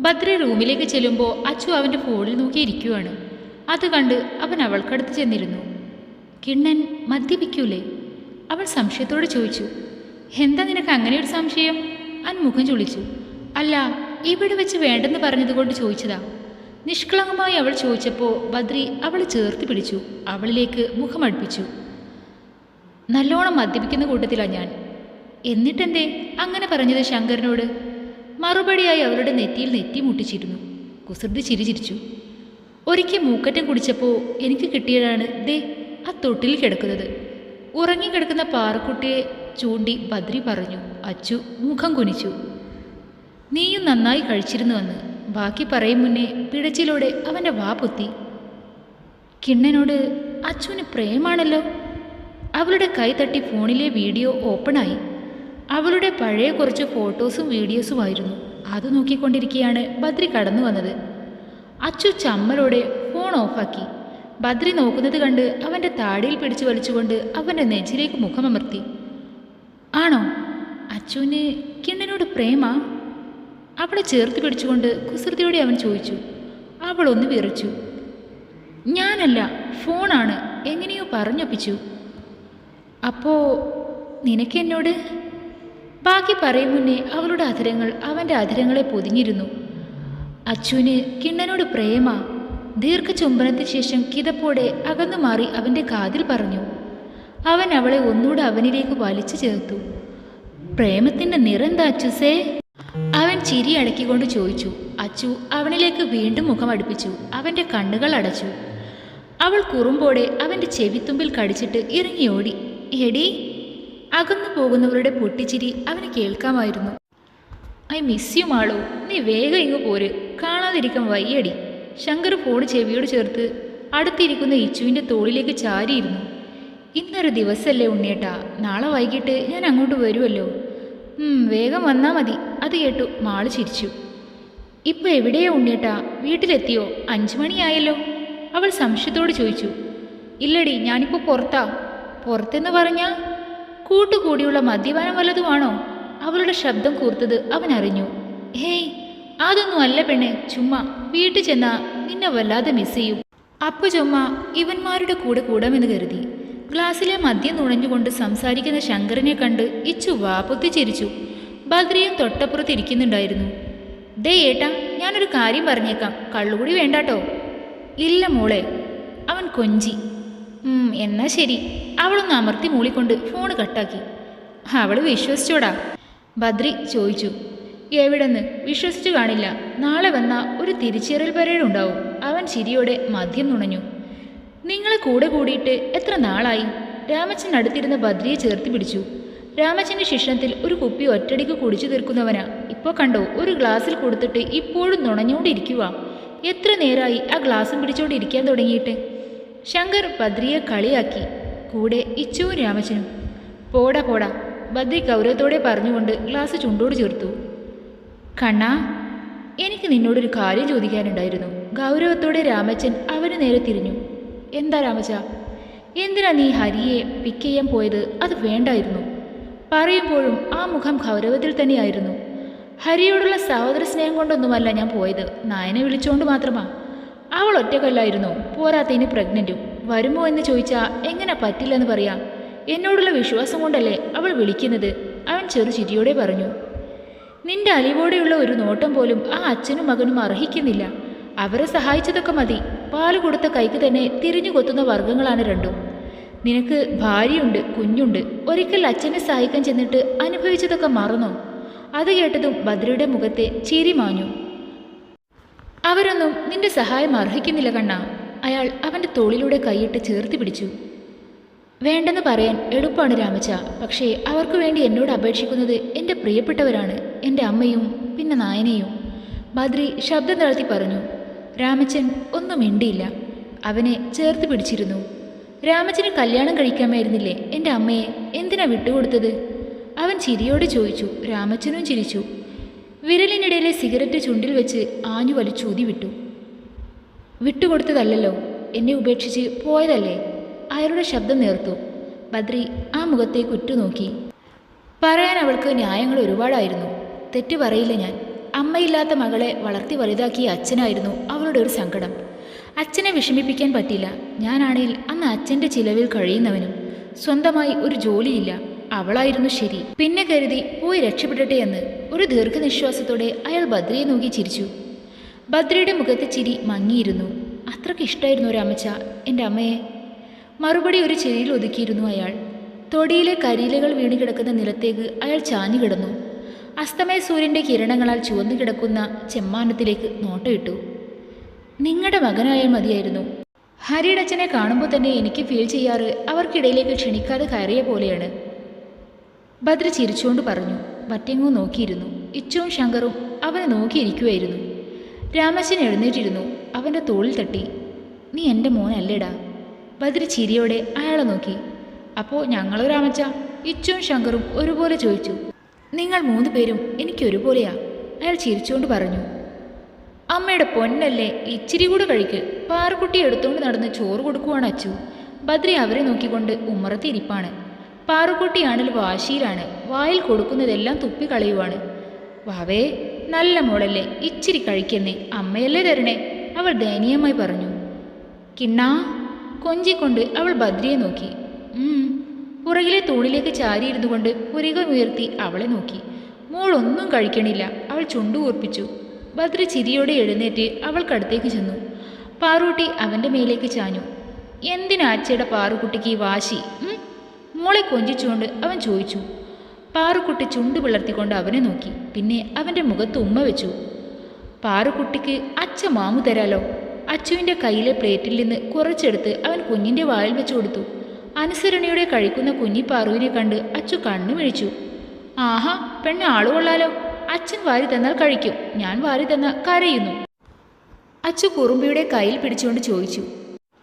ഭദ്ര റൂമിലേക്ക് ചെല്ലുമ്പോൾ അച്ചു അവൻ്റെ ഫോണിൽ നോക്കിയിരിക്കുവാണ്. അത് കണ്ട് അവൻ അവൾക്കടുത്ത് ചെന്നിരുന്നു. കിണ്ണൻ മദ്യപിക്കൂലേ? അവൾ സംശയത്തോടെ ചോദിച്ചു. എന്താ നിനക്ക് അങ്ങനെ ഒരു സംശയം? അവൻ മുഖം ചുളിച്ചു. അല്ല, ഇവിടെ വെച്ച് വേണ്ടെന്ന് പറഞ്ഞതുകൊണ്ട് ചോദിച്ചതാ. നിഷ്കളങ്കമായി അവൾ ചോദിച്ചപ്പോൾ ബദ്രി അവളെ ചേർത്ത് പിടിച്ചു. അവളിലേക്ക് മുഖമടുപ്പിച്ചു. നല്ലോണം മദ്യപിക്കുന്ന കൂട്ടത്തിലാണ് ഞാൻ. എന്നിട്ടെന്തേ അങ്ങനെ പറഞ്ഞത് ശങ്കരനോട്? മറുപടിയായി അവളുടെ നെറ്റിയിൽ നെറ്റി മുട്ടിച്ചിരുന്നു. കുസൃതി ചിരിച്ചിരിച്ചു. ഒരിക്കൽ മൂക്കറ്റം കുടിച്ചപ്പോൾ എനിക്ക് കിട്ടിയതാണ് ദേ ആ തൊട്ടിൽ കിടക്കുന്നത്. ഉറങ്ങിക്കിടക്കുന്ന പാറക്കുട്ടിയെ ചൂണ്ടി ബദ്രി പറഞ്ഞു. അച്ചു മുഖം കുനിച്ചു. നീയും നന്നായി കഴിച്ചിരുന്നുവെന്ന് ബാക്കി പറയും മുന്നേ പിടച്ചിലൂടെ അവൻ്റെ വാ പൊത്തി. കിണ്ണനോട് അച്ചുവിന് പ്രേമാണല്ലോ. അവളുടെ കൈ തട്ടി ഫോണിലെ വീഡിയോ ഓപ്പണായി. അവളുടെ പഴയ കുറച്ച് ഫോട്ടോസും വീഡിയോസുമായിരുന്നു. അത് നോക്കിക്കൊണ്ടിരിക്കെയാണ് ബദ്രി കടന്നു വന്നത്. അച്ചു ചമ്മലോടെ ഫോൺ ഓഫാക്കി. ബദ്രി നോക്കുന്നത് കണ്ട് അവൻ്റെ താടിയിൽ പിടിച്ചു വലിച്ചുകൊണ്ട് അവൻ്റെ നെഞ്ചിലേക്ക് മുഖമമർത്തി. ആണോ? അച്ചുവിന് കിണ്ണനോട് പ്രേമാ? അവളെ ചേർത്ത് പിടിച്ചുകൊണ്ട് കുസൃതിയോടെ അവൻ ചോദിച്ചു. അവളൊന്ന് വിറച്ചു. ഞാനല്ല, ഫോണാണ്, എങ്ങനെയോ പറഞ്ഞൊപ്പിച്ചു. അപ്പോൾ നിനക്കെന്നോട്? ബാക്കി പറയും മുന്നേ അവളുടെ അധരങ്ങൾ അവൻ്റെ അധരങ്ങളെ പൊതിഞ്ഞിരുന്നു. അച്ചുവിന് കിണ്ണനോട് പ്രേമ. ദീർഘചുംബനത്തിന് ശേഷം കിതപ്പോടെ അകന്നു മാറി അവൻ്റെ കാതിൽ പറഞ്ഞു. അവൻ അവളെ ഒന്നുകൂടെ അവനിലേക്ക് വലിച്ചു ചേർത്തു. പ്രേമത്തിൻ്റെ നിറെന്താ അച്ചുസേ? അവൻ ചിരി അടക്കിക്കൊണ്ട് ചോദിച്ചു. അച്ചു അവനിലേക്ക് വീണ്ടും മുഖം അടുപ്പിച്ചു. അവൻ്റെ കണ്ണുകൾ അടച്ചു. അവൾ കുറുമ്പോടെ അവൻ്റെ ചെവിത്തുമ്പിൽ കടിച്ചിട്ട് ഇറങ്ങിയോടി. എടി! അകന്നു പോകുന്നവരുടെ പൊട്ടിച്ചിരി അവന് കേൾക്കാമായിരുന്നു. ഐ മിസ് യു മാളു, നീ വേഗം ഇങ്ങ് പോര്, കാണാതിരിക്കാൻ വയ്യടി. ശങ്കർ ഫോൺ ചെവിയോട് ചേർത്ത് അടുത്തിരിക്കുന്ന ഇച്ചുവിൻ്റെ തോളിലേക്ക് ചാരിയിരുന്നു. ഇന്നൊരു ദിവസമല്ലേ ഉണ്ണിയേട്ടാ, നാളെ വൈകിട്ട് ഞാൻ അങ്ങോട്ട് വരുമല്ലോ. വേഗം വന്നാൽ മതി. അത് കേട്ടു മാള് ചിരിച്ചു. ഇപ്പോൾ എവിടെയാ ഉണ്ണിയേട്ടാ? വീട്ടിലെത്തിയോ? 5 മണിയായല്ലോ. അവൾ സംശയത്തോട് ചോദിച്ചു. ഇല്ലടി, ഞാനിപ്പോൾ പുറത്താ. പുറത്തെന്ന് പറഞ്ഞാൽ കൂട്ടുകൂടിയുള്ള മദ്യപാനം വല്ലതുമാണോ? അവളുടെ ശബ്ദം കൂർത്തത് അവൻ അറിഞ്ഞു. ഹേയ്, അതൊന്നും അല്ല പെണ്ണെ, ചുമ്മാ വീട്ടിൽ ചെന്നാ നിന്നെ വല്ലാതെ മിസ് ചെയ്യും. അപ്പു ചുമ്മാ ഇവന്മാരുടെ കൂടെ കൂടാമെന്ന് കരുതി. ഗ്ലാസ്സിലെ മദ്യം നുണഞ്ഞുകൊണ്ട് സംസാരിക്കുന്ന ശങ്കരനെ കണ്ട് ഇച്ചു വാപ്പൊത്തി ചിരിച്ചു. ബദ്രിയും തൊട്ടപ്പുറത്ത് ഇരിക്കുന്നുണ്ടായിരുന്നു. ദേ ഏട്ടാ, ഞാനൊരു കാര്യം പറഞ്ഞേക്കാം, കള്ളുകൂടി വേണ്ടാട്ടോ. ഇല്ല മോളെ, അവൻ കൊഞ്ചി. എന്നാ ശരി. അവളൊന്ന് അമർത്തി മൂളിക്കൊണ്ട് ഫോണ് കട്ടാക്കി. അവൾ വിശ്വസിച്ചോടാ? ബദ്രി ചോദിച്ചു. എവിടെന്ന്? വിശ്വസിച്ചു കാണില്ല. നാളെ വന്ന ഒരു തിരിച്ചറിയൽ പരേഡ് ഉണ്ടാവും. അവൻ ചിരിയോടെ മദ്യം നുണഞ്ഞു. നിങ്ങളെ കൂടെ കൂടിയിട്ട് എത്ര നാളായി? രാമച്ചൻ അടുത്തിരുന്ന ബദ്രിയെ ചേർത്ത് പിടിച്ചു. രാമച്ചൻ്റെ ശിക്ഷണത്തിൽ ഒരു കുപ്പി ഒറ്റടിക്ക് കുടിച്ചു തീർക്കുന്നവനാ. ഇപ്പോൾ കണ്ടോ, ഒരു ഗ്ലാസ്സിൽ കൊടുത്തിട്ട് ഇപ്പോഴും നുണഞ്ഞുകൊണ്ടിരിക്കുക. എത്ര നേരമായി ആ ഗ്ലാസും പിടിച്ചുകൊണ്ടിരിക്കാൻ തുടങ്ങിയിട്ട്? ശങ്കർ ബദ്രിയെ കളിയാക്കി. കൂടെ ഇച്ചുവും രാമച്ചനും. പോടാ പോടാ, ബദ്രി ഗൗരവത്തോടെ പറഞ്ഞുകൊണ്ട് ഗ്ലാസ് ചുണ്ടോട് ചേർത്തു. കണ്ണാ, എനിക്ക് നിന്നോടൊരു കാര്യം ചോദിക്കാനുണ്ടായിരുന്നു. ഗൗരവത്തോടെ രാമച്ചൻ അവന് നേരെ തിരിഞ്ഞു. എന്താ രാമച്ച? എന്തിനാ നീ ഹരിയെ പിക്ക് ചെയ്യാൻ പോയത്? അത് വേണ്ടായിരുന്നു. പറയുമ്പോഴും ആ മുഖം ഗൗരവത്തിൽ തന്നെയായിരുന്നു. ഹരിയോടുള്ള സഹോദര സ്നേഹം കൊണ്ടൊന്നുമല്ല ഞാൻ പോയത്. നായനെ വിളിച്ചുകൊണ്ട് മാത്രമാ. അവൾ ഒറ്റക്കല്ലായിരുന്നു, പോരാത്തതിന് പ്രഗ്നൻറ്റും. വരുമോ എന്ന് ചോദിച്ചാൽ എങ്ങനെ പറ്റില്ലെന്ന് പറയാം. എന്നോടുള്ള വിശ്വാസം കൊണ്ടല്ലേ അവൾ വിളിക്കുന്നത്. അവൻ ചെറു ചിരിയോടെ പറഞ്ഞു. നിന്റെ അലിവോടെയുള്ള ഒരു നോട്ടം പോലും ആ അച്ഛനും മകനും അർഹിക്കുന്നില്ല. അവരെ സഹായിച്ചതൊക്കെ മതി. പാല് കൊടുത്ത കൈക്ക് തന്നെ തിരിഞ്ഞു കൊത്തുന്ന വർഗങ്ങളാണ് രണ്ടും. നിനക്ക് ഭാര്യയുണ്ട്, കുഞ്ഞുണ്ട്. ഒരിക്കൽ അച്ഛനെ സഹായിക്കാൻ ചെന്നിട്ട് അനുഭവിച്ചതൊക്കെ മറന്നോ? അത് കേട്ടതും ബദ്രിയുടെ മുഖത്തെ ചിരി മാഞ്ഞു. അവരൊന്നും നിന്റെ സഹായം അർഹിക്കുന്നില്ല കണ്ണാ. അയാൾ അവൻ്റെ തോളിലൂടെ കൈയിട്ട് ചേർത്ത് പിടിച്ചു. വേണ്ടെന്ന് പറയാൻ എളുപ്പമാണ് രാമച്ച. പക്ഷേ അവർക്ക് വേണ്ടി എന്നോട് അപേക്ഷിക്കുന്നത് എൻ്റെ പ്രിയപ്പെട്ടവരാണ്, എൻ്റെ അമ്മയും പിന്നെ നായനെയും. ബദ്രി ശബ്ദം താഴ്ത്തി പറഞ്ഞു. രാമച്ചൻ ഒന്നും മിണ്ടിയില്ല. അവനെ ചേർത്ത് പിടിച്ചിരുന്നു. രാമച്ചന് കല്യാണം കഴിക്കാമായിരുന്നില്ലേ എൻ്റെ അമ്മയെ? എന്തിനാ വിട്ടുകൊടുത്തത്? അവൻ ചിരിയോടെ ചോദിച്ചു. രാമച്ചനും ചിരിച്ചു. വിരലിനിടയിലെ സിഗരറ്റ് ചുണ്ടിൽ വെച്ച് ആഞ്ഞു വലിച്ചൂതി വിട്ടു. വിട്ടുകൊടുത്തതല്ലോ, എന്നെ ഉപേക്ഷിച്ച് പോയതല്ലേ? അയാളുടെ ശബ്ദം നേർത്തു. ബദ്രി ആ മുഖത്തേക്ക് ഉറ്റുനോക്കി. പറയാൻ അവൾക്ക് ന്യായങ്ങൾ ഒരുപാടായിരുന്നു. തെറ്റു പറയില്ല ഞാൻ. അമ്മയില്ലാത്ത മകളെ വളർത്തി വലുതാക്കിയ അച്ഛനായിരുന്നു അവളുടെ ഒരു സങ്കടം. അച്ഛനെ വിഷമിപ്പിക്കാൻ പറ്റില്ല. ഞാനാണെങ്കിൽ അന്ന് അച്ഛൻ്റെ ചിലവിൽ കഴിയുന്നവനും. സ്വന്തമായി ഒരു ജോലിയില്ല. അവളായിരുന്നു ശരി. പിന്നെ കരുതി പോയി രക്ഷപ്പെടട്ടെ എന്ന്. ഒരു ദീർഘനിശ്വാസത്തോടെ അയാൾ ബദ്രിയെ നോക്കി ചിരിച്ചു. ബദ്രിയുടെ മുഖത്ത് ചിരി മങ്ങിയിരുന്നു. അത്രയ്ക്ക് ഇഷ്ടമായിരുന്നു ഒരു അമ്മച്ച എൻ്റെ അമ്മയെ. മറുപടി ഒരു ചിരിയിൽ ഒതുക്കിയിരുന്നു അയാൾ. തൊടിയിലെ കരിയിലകൾ വീണ് കിടക്കുന്ന നിലത്തേക്ക് അയാൾ ചാഞ്ഞു കിടന്നു. അസ്തമയ സൂര്യൻ്റെ കിരണങ്ങളാൽ ചുവന്നു കിടക്കുന്ന ചെമ്മാനത്തിലേക്ക് നോട്ടമിട്ടു. നിങ്ങളുടെ മകനായാൽ മതിയായിരുന്നു. ഹരിയുടെ അച്ഛനെ കാണുമ്പോൾ തന്നെ എനിക്ക് ഫീൽ ചെയ്യാറ് അവർക്കിടയിലേക്ക് ക്ഷണിക്കാതെ കയറിയ പോലെയാണ്. ബദ്രി ചിരിച്ചുകൊണ്ട് പറഞ്ഞു. മറ്റെങ്ങും നോക്കിയിരുന്നു. ഇച്ചുവും ശങ്കറും അവനെ നോക്കിയിരിക്കുമായിരുന്നു. രാമച്ചൻ എഴുന്നേറ്റിരുന്നു. അവൻ്റെ തോളിൽ തട്ടി. നീ എൻ്റെ മോനല്ലേടാ? ബദ്രി ചിരിയോടെ അയാളെ നോക്കി. അപ്പോൾ ഞങ്ങളോ രാമച്ച? ഇച്ചുവും ശങ്കറും ഒരുപോലെ ചോദിച്ചു. നിങ്ങൾ 3 പേരും എനിക്കൊരുപോലെയാ, അയാൾ ചിരിച്ചുകൊണ്ട് പറഞ്ഞു. അമ്മയുടെ പൊന്നല്ലേ, ഇച്ചിരി കൂടെ കഴിക്ക്. പാറുക്കുട്ടി എടുത്തുകൊണ്ട് നടന്ന് ചോറ് കൊടുക്കുവാണ് അച്ചു. ബദ്രി അവരെ നോക്കിക്കൊണ്ട് ഉമ്മറത്തിരിപ്പാണ്. പാറുക്കുട്ടിയാണെങ്കിൽ വാശിയിലാണ്. വായിൽ കൊടുക്കുന്നതെല്ലാം തുപ്പിക്കളയുവാണ്. വാവേ, നല്ല മോളല്ലേ, ഇച്ചിരി കഴിക്കുന്നേ, അമ്മയല്ലേ തരണേ, അവൾ ദയനീയമായി പറഞ്ഞു. കിണ്ണാ, കൊഞ്ചിക്കൊണ്ട് അവൾ ബദ്രിയെ നോക്കി. പുറകിലെ തൂണിലേക്ക് ചാരിയിരുന്നു കൊണ്ട് പുരികമുയർത്തി അവളെ നോക്കി. മോളൊന്നും കഴിക്കണില്ല, അവൾ ചുണ്ടുകൂർപ്പിച്ചു. ബദ്രി ചിരിയോടെ എഴുന്നേറ്റ് അവൾക്കടുത്തേക്ക് ചെന്നു. പാറൂട്ടി അവൻ്റെ മേലേക്ക് ചാഞ്ഞു. എന്തിനാച്ചയുടെ പാറുക്കുട്ടിക്ക് ഈ വാശി? മോളെ കൊഞ്ചിച്ചുകൊണ്ട് അവൻ ചോദിച്ചു. പാറുക്കുട്ടി ചുണ്ടു പിളർത്തിക്കൊണ്ട് അവനെ നോക്കി. പിന്നെ അവൻ്റെ മുഖത്ത് ഉമ്മ വെച്ചു. പാറുക്കുട്ടിക്ക് അച്ഛ മാമു തരാലോ. അച്ചുവിൻ്റെ കയ്യിലെ പ്ലേറ്റിൽ നിന്ന് കുറച്ചെടുത്ത് അവൻ കുഞ്ഞിൻ്റെ വായിൽ വെച്ചു കൊടുത്തു. അനുസരണയോടെ കഴിക്കുന്ന കുഞ്ഞി പാറുവിനെ കണ്ട് അച്ചു കണ്ണു മിഴിച്ചു. ആഹാ, പെണ്ണ് ആളുകൊള്ളാലോ. അച്ഛൻ വാരി തന്നാൽ കഴിക്കും, ഞാൻ വാരി തന്നാൽ കരയുന്നു. അച്ചു കുറുമ്പിയുടെ കയ്യിൽ പിടിച്ചുകൊണ്ട് ചോദിച്ചു.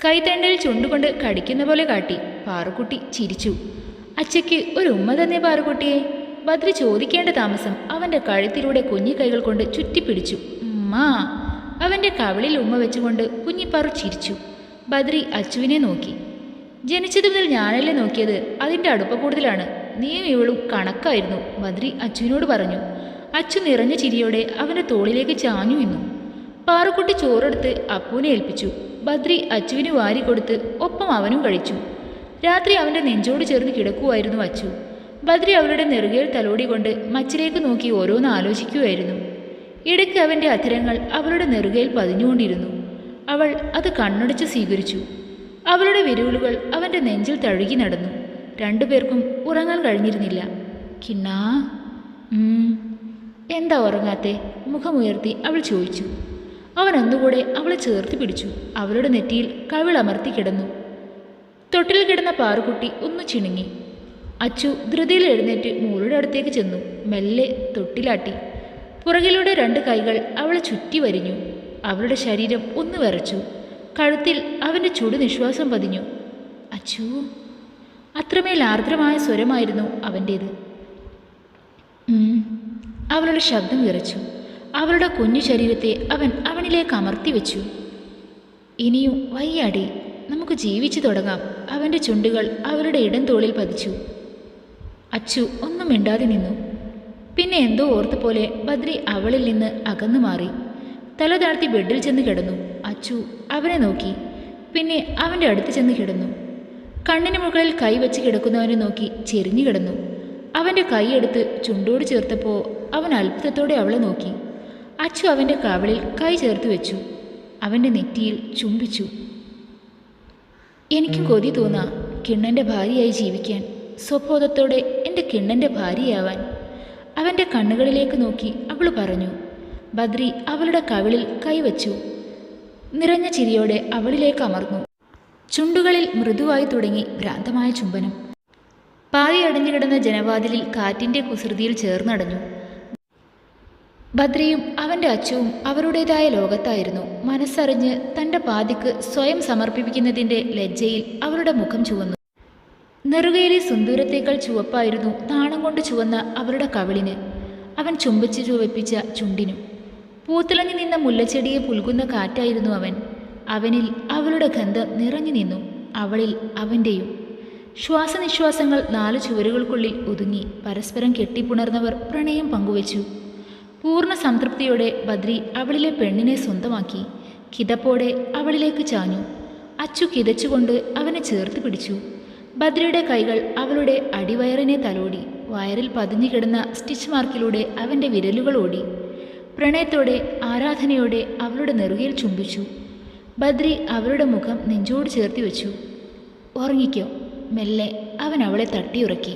കൈത്തണ്ടയിൽ ചുണ്ടുകൊണ്ട് കടിക്കുന്ന പോലെ കാട്ടി. പാറുക്കുട്ടി ചിരിച്ചു. അച്ചയ്ക്ക് ഒരു ഉമ്മ തന്നെ പാറുക്കുട്ടിയെ? ബദ്രി ചോദിക്കേണ്ട താമസം അവൻ്റെ കഴുത്തിലൂടെ കുഞ്ഞി കൈകൾ കൊണ്ട് ചുറ്റിപ്പിടിച്ചു. ഉമ്മാ. അവൻ്റെ കവിളിൽ ഉമ്മ വെച്ചുകൊണ്ട് കുഞ്ഞിപ്പാറു ചിരിച്ചു. ബദ്രി അച്ചുവിനെ നോക്കി. ജനിച്ചതു മുതൽ ഞാനല്ലേ നോക്കിയത്, അതിൻ്റെ അടുപ്പ കൂടുതലാണ്. നീയും ഇവളും കണക്കായിരുന്നു, ബദ്രി അച്ചുവിനോട് പറഞ്ഞു. അച്ചു നിറഞ്ഞ ചിരിയോടെ അവൻ്റെ തോളിലേക്ക് ചാഞ്ഞു നിന്നു. പാറുക്കുട്ടി ചോറെടുത്ത് അപ്പൂനെ ഏൽപ്പിച്ചു. ബദ്രി അച്ചുവിന് വാരിക്കൊടുത്ത് ഒപ്പം അവനും കഴിച്ചു. രാത്രി അവൻ്റെ നെഞ്ചോട് ചേർന്ന് കിടക്കുമായിരുന്നു അച്ചു. ബദ്രി അവളുടെ നെറുകയിൽ തലോടിക്കൊണ്ട് മച്ചിലേക്ക് നോക്കി ഓരോന്ന് ആലോചിക്കുമായിരുന്നു. ഇടയ്ക്ക് അവൻ്റെ അധരങ്ങൾ അവളുടെ നെറുകയിൽ പതിഞ്ഞുകൊണ്ടിരുന്നു. അവൾ അത് കണ്ണടച്ച് സ്വീകരിച്ചു. അവളുടെ വിരലുകൾ അവൻ്റെ നെഞ്ചിൽ തഴുകി നടന്നു. 2 പേർക്കും ഉറങ്ങാൻ കഴിഞ്ഞിരുന്നില്ല. കിണ്ണാ, എന്താ ഉറങ്ങാത്തെ? മുഖമുയർത്തി അവൾ ചോദിച്ചു. അവൻ ഒന്നുകൂടെ അവളെ ചേർത്ത് പിടിച്ചു. അവളുടെ നെറ്റിയിൽ കവിളമർത്തി കിടന്നു. തൊട്ടിൽ കിടന്ന പാറുക്കുട്ടി ഒന്ന് ചിണുങ്ങി. അച്ചു ധൃതിയിൽ എഴുന്നേറ്റ് മോളുടെ അടുത്തേക്ക് ചെന്നു. മെല്ലെ തൊട്ടിലാട്ടി. പുറകിലൂടെ 2 കൈകൾ അവളെ ചുറ്റി വരിഞ്ഞു. അവളുടെ ശരീരം ഒന്ന് വിറച്ചു. കഴുത്തിൽ അവൻ്റെ ചുടു നിശ്വാസം പതിഞ്ഞു. അച്ചു. അത്രമേൽ ആർദ്രമായ സ്വരമായിരുന്നു അവൻ്റേത്. അവളുടെ ശബ്ദം വിറച്ചു. അവളുടെ കുഞ്ഞു ശരീരത്തെ അവൻ അവനിലേക്ക് അമർത്തി വെച്ചു. ഇനിയും വയ്യാടി, നമുക്ക് ജീവിച്ചു തുടങ്ങാം. അവൻ്റെ ചുണ്ടുകൾ അവളുടെ ഇടം തോളിൽ പതിച്ചു. അച്ചു ഒന്നും മിണ്ടാതെ നിന്നു. പിന്നെ എന്തോ ഓർത്ത പോലെ ബദ്രി അവളിൽ നിന്ന് അകന്നു മാറി. തല താഴ്ത്തി ബെഡിൽ ചെന്ന് കിടന്നു. അച്ചു അവനെ നോക്കി. പിന്നെ അവൻ്റെ അടുത്ത് ചെന്ന് കിടന്നു. കണ്ണിന് മുകളിൽ കൈ വെച്ച് കിടക്കുന്നവനെ നോക്കി ചെരിഞ്ഞു കിടന്നു. അവൻ്റെ കൈയെടുത്ത് ചുണ്ടോട് ചേർത്തപ്പോൾ അവൻ അത്ഭുതത്തോടെ അവളെ നോക്കി. അച്ചു അവൻ്റെ കവിളിൽ കൈ ചേർത്ത് വെച്ചു. അവൻ്റെ നെറ്റിയിൽ ചുംബിച്ചു. എനിക്ക് കൊതി തോന്നാ കിണ്ണൻ്റെ ഭാര്യയായി ജീവിക്കാൻ, സ്വബോധത്തോടെ എൻ്റെ കിണ്ണൻ്റെ ഭാര്യയാവാൻ. അവൻ്റെ കണ്ണുകളിലേക്ക് നോക്കി അവൾ പറഞ്ഞു. ബദ്രി അവളുടെ കവിളിൽ കൈവച്ചു. നിറഞ്ഞ ചിരിയോടെ അവളിലേക്ക് അമർന്നു. ചുണ്ടുകളിൽ മൃദുവായി തുടങ്ങി ഭ്രാന്തമായ ചുംബനം. പാതി അടഞ്ഞു കിടന്ന ജനവാതിലിൽ കാറ്റിൻ്റെ കുസൃതിയിൽ ചേർന്നടഞ്ഞു. ബദ്രിയും അവൻ്റെ അച്ചുവും അവരുടേതായ ലോകത്തായിരുന്നു. മനസ്സറിഞ്ഞ് തൻ്റെ പാതിക്ക് സ്വയം സമർപ്പിക്കുന്നതിൻ്റെ ലജ്ജയിൽ അവരുടെ മുഖം ചുവന്നു. നെറുകയിലെ സുന്ദൂരത്തേക്കാൾ ചുവപ്പായിരുന്നു നാണം കൊണ്ട് ചുവന്ന അവരുടെ കവിളിന്, അവൻ ചുംബിച്ച് ചുവപ്പിച്ച ചുണ്ടിനും. പൂത്തിളങ്ങി നിന്ന മുല്ലച്ചെടിയെ പുൽകുന്ന കാറ്റായിരുന്നു അവൻ. അവനിൽ അവളുടെ ഗന്ധം നിറഞ്ഞു നിന്നു, അവളിൽ അവൻ്റെയും. ശ്വാസനിശ്വാസങ്ങൾ 4 ചുവരുകൾക്കുള്ളിൽ ഒതുങ്ങി പരസ്പരം കെട്ടിപ്പുണർന്നവർ പ്രണയം പങ്കുവച്ചു. പൂർണ്ണ സംതൃപ്തിയോടെ ബദ്രി അവളിലെ പെണ്ണിനെ സ്വന്തമാക്കി കിതപ്പോടെ അവളിലേക്ക് ചാഞ്ഞു. അച്ചു കിതച്ചുകൊണ്ട് അവനെ ചേർത്ത് പിടിച്ചു. ബദ്രിയുടെ കൈകൾ അവളുടെ അടിവയറിനെ തലോടി. വയറിൽ പതിഞ്ഞു കിടന്ന സ്റ്റിച്ച് മാർക്കിലൂടെ അവൻ്റെ വിരലുകൾ ഓടി. പ്രണയത്തോടെ ആരാധനയോടെ അവളുടെ നെറുകയിൽ ചുംബിച്ചു. ബദ്രി അവളുടെ മുഖം നെഞ്ചോട് ചേർത്തി വെച്ചു. ഉറങ്ങിക്കോ, മെല്ലെ അവൻ അവളെ തട്ടിയുറക്കി.